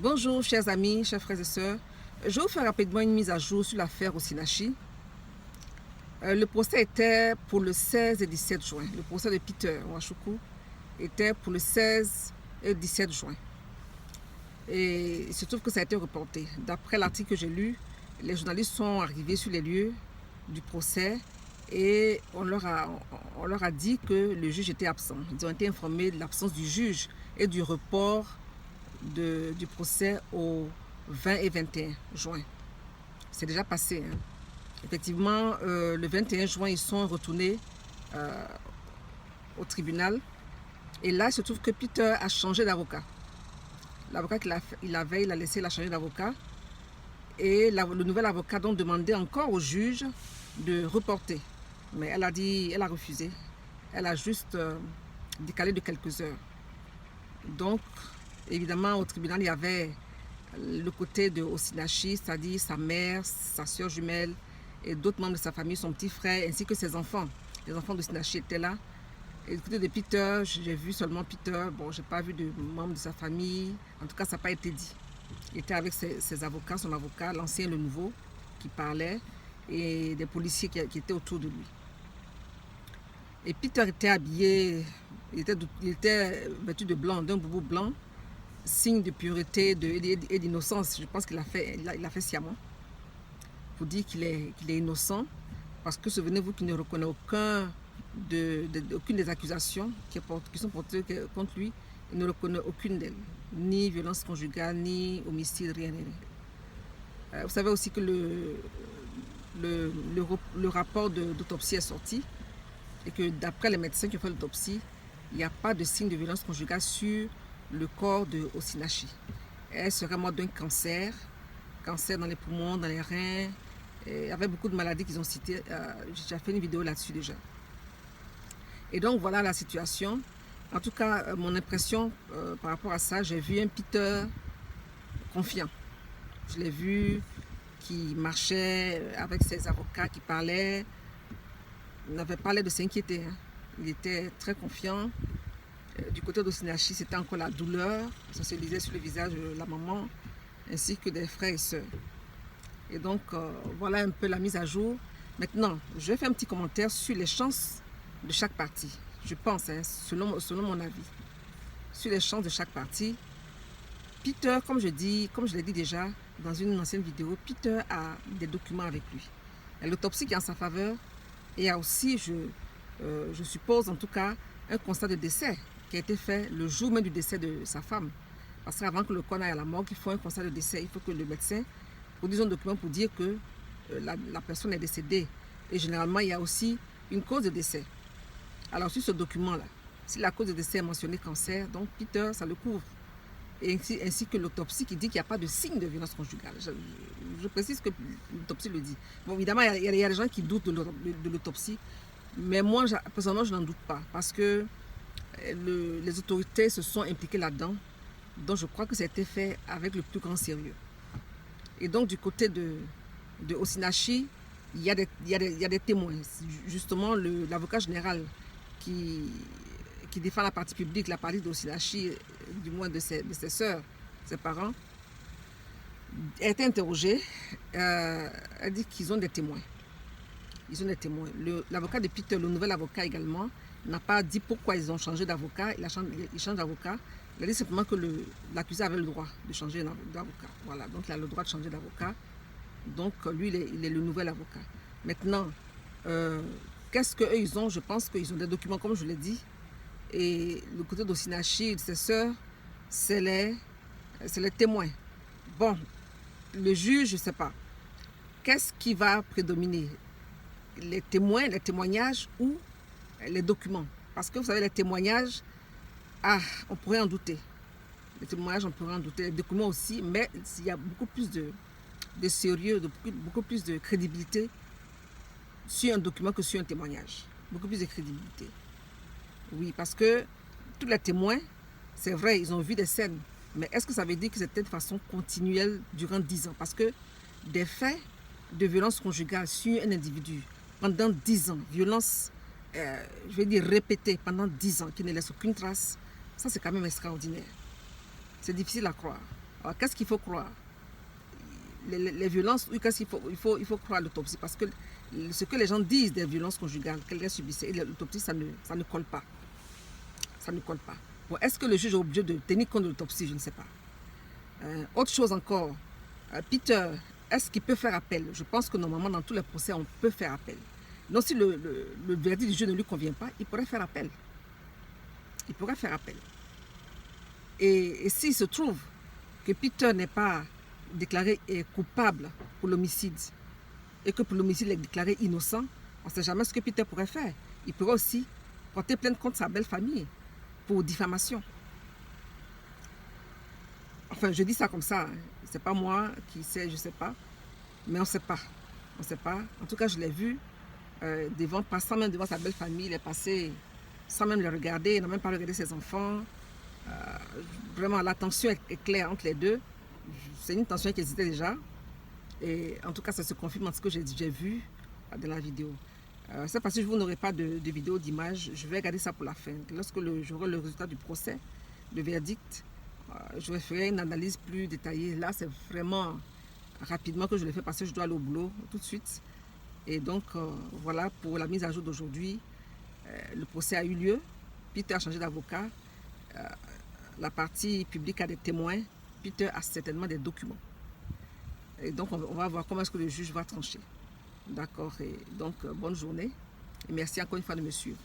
Bonjour chers amis, chers frères et sœurs. Je vais vous faire rapidement une mise à jour sur l'affaire Osinachi. Le procès était pour le 16 et 17 juin. Le procès de Peter Nwachukwu était pour le 16 et 17 juin. Et il se trouve que ça a été reporté. D'après l'article que j'ai lu, les journalistes sont arrivés sur les lieux du procès et on leur a dit que le juge était absent. Ils ont été informés de l'absence du juge et du report du procès au 20 et 21 juin. C'est déjà passé. Effectivement, le 21 juin, ils sont retournés au tribunal. Et là, il se trouve que Peter a changé d'avocat. L'avocat qu'il avait, il a laissé, il a changé d'avocat. Et le nouvel avocat donc demandait encore au juge de reporter. Mais elle a dit, elle a refusé. Elle a juste décalé de quelques heures. Donc, évidemment, au tribunal, il y avait le côté de Osinachi, c'est-à-dire sa mère, sa soeur jumelle et d'autres membres de sa famille, son petit frère, ainsi que ses enfants. Les enfants d'Osinachi étaient là. Et du côté de Peter, j'ai vu seulement Peter. Bon, je n'ai pas vu de membres de sa famille. En tout cas, ça n'a pas été dit. Il était avec ses avocats, son avocat, l'ancien et le nouveau, qui parlaient, et des policiers qui étaient autour de lui. Et Peter était habillé, il était vêtu de blanc, d'un boubou blanc, signe de pureté et d'innocence. Je pense qu'il a fait sciemment pour dire qu'il est innocent, parce que souvenez-vous qu'il ne reconnaît aucune des accusations qui sont portées contre lui. Il ne reconnaît aucune d'elles, ni violence conjugale, ni homicide, rien. Vous savez aussi que le rapport d'autopsie est sorti et que d'après les médecins qui ont fait l'autopsie, il n'y a pas de signe de violence conjugale sur le corps de Osinachi. Elle serait morte d'un cancer dans les poumons, dans les reins, et avec beaucoup de maladies qu'ils ont citées. J'ai fait une vidéo là-dessus déjà. Et donc voilà la situation. En tout cas, mon impression par rapport à ça, j'ai vu un Peter confiant. Je l'ai vu qui marchait avec ses avocats, qui parlait. Il n'avait pas l'air de s'inquiéter. Il était très confiant. Du côté d'Osinachi, c'était encore la douleur. Ça se lisait sur le visage de la maman, ainsi que des frères et sœurs. Et donc, voilà un peu la mise à jour. Maintenant, je vais faire un petit commentaire sur les chances de chaque partie. Je pense, selon mon avis, sur les chances de chaque partie. Peter, comme je l'ai dit déjà dans une ancienne vidéo, Peter a des documents avec lui. Il y a l'autopsie qui est en sa faveur et il y a aussi, je suppose en tout cas, un constat de décès qui a été fait le jour même du décès de sa femme. Parce qu'avant que le corps aille à la morgue, il faut un constat de décès. Il faut que le médecin produise un document pour dire que la personne est décédée. Et généralement, il y a aussi une cause de décès. Alors, sur ce document-là, si la cause de décès est mentionnée cancer, donc Peter, ça le couvre. Et ainsi que l'autopsie qui dit qu'il n'y a pas de signe de violence conjugale. Je précise que l'autopsie le dit. Bon, évidemment, il y a des gens qui doutent de l'autopsie. Mais moi, personnellement, je n'en doute pas. Parce que les autorités se sont impliquées là-dedans. Donc, je crois que ça a été fait avec le plus grand sérieux. Et donc, du côté de Osinachi, il y a des témoins. Justement, l'avocat général qui défend la partie publique, la partie d'Osinachi, du moins de ses sœurs, ses parents, a été interrogé. Elle dit qu'ils ont des témoins. Ils ont des témoins. L'avocat de Peter, le nouvel avocat également, n'a pas dit pourquoi ils ont changé d'avocat. Il change d'avocat. Il a dit simplement que l'accusé avait le droit de changer d'avocat. Voilà, donc il a le droit de changer d'avocat. Donc lui, il est le nouvel avocat. Maintenant, qu'est-ce qu'eux, ils ont? Je pense qu'ils ont des documents, comme je l'ai dit. Et le côté d'Osinachi et de ses sœurs, c'est les témoins. Bon, le juge, je ne sais pas. Qu'est-ce qui va prédominer? Les témoins, les témoignages ou les documents? Parce que vous savez, les témoignages, on pourrait en douter. Les témoignages, on pourrait en douter. Les documents aussi, mais il y a beaucoup plus de sérieux, beaucoup plus de crédibilité sur un document que sur un témoignage. Beaucoup plus de crédibilité. Oui, parce que tous les témoins, c'est vrai, ils ont vu des scènes. Mais est-ce que ça veut dire que c'était de façon continuelle durant 10 ans? Parce que des faits de violence conjugale sur un individu pendant 10 ans, violence, je vais dire répétée pendant 10 ans, qui ne laisse aucune trace, ça c'est quand même extraordinaire. C'est difficile à croire. Alors, qu'est-ce qu'il faut croire? Les violences, oui, qu'est-ce qu'il faut, il faut croire l'autopsie, parce que ce que les gens disent des violences conjugales qu'elles subissaient, et l'autopsie, ça ne colle pas. Ça ne colle pas. Bon, est-ce que le juge est obligé de tenir compte de l'autopsie? Je ne sais pas. Autre chose encore, Peter, est-ce qu'il peut faire appel? Je pense que normalement, dans tous les procès, on peut faire appel. Donc, si le verdict du juge ne lui convient pas, il pourrait faire appel. Il pourrait faire appel. Et s'il se trouve que Peter n'est pas déclaré coupable pour l'homicide et que pour l'homicide il est déclaré innocent, on ne sait jamais ce que Peter pourrait faire. Il pourrait aussi porter plainte contre sa belle famille pour diffamation. Enfin, je dis ça comme ça. C'est pas moi qui sais, je ne sais pas. Mais on ne sait pas. On ne sait pas. En tout cas, je l'ai vu passant même devant sa belle famille. Il est passé sans même le regarder. Il n'a même pas regardé ses enfants. Vraiment, la tension est claire entre les deux. C'est une tension qui existait déjà. Et en tout cas, ça se confirme dans ce que j'ai vu dans la vidéo. C'est parce que je vous n'aurai pas de vidéo, d'image. Je vais garder ça pour la fin. Lorsque j'aurai le résultat du procès, le verdict, je ferai une analyse plus détaillée. Là, c'est vraiment rapidement que je le fais parce que je dois aller au boulot tout de suite. Et donc, voilà pour la mise à jour d'aujourd'hui. Le procès a eu lieu. Peter a changé d'avocat. La partie publique a des témoins. Peter a certainement des documents. Et donc, on va voir comment est-ce que le juge va trancher. D'accord. Et donc, bonne journée. Et merci encore une fois de me suivre.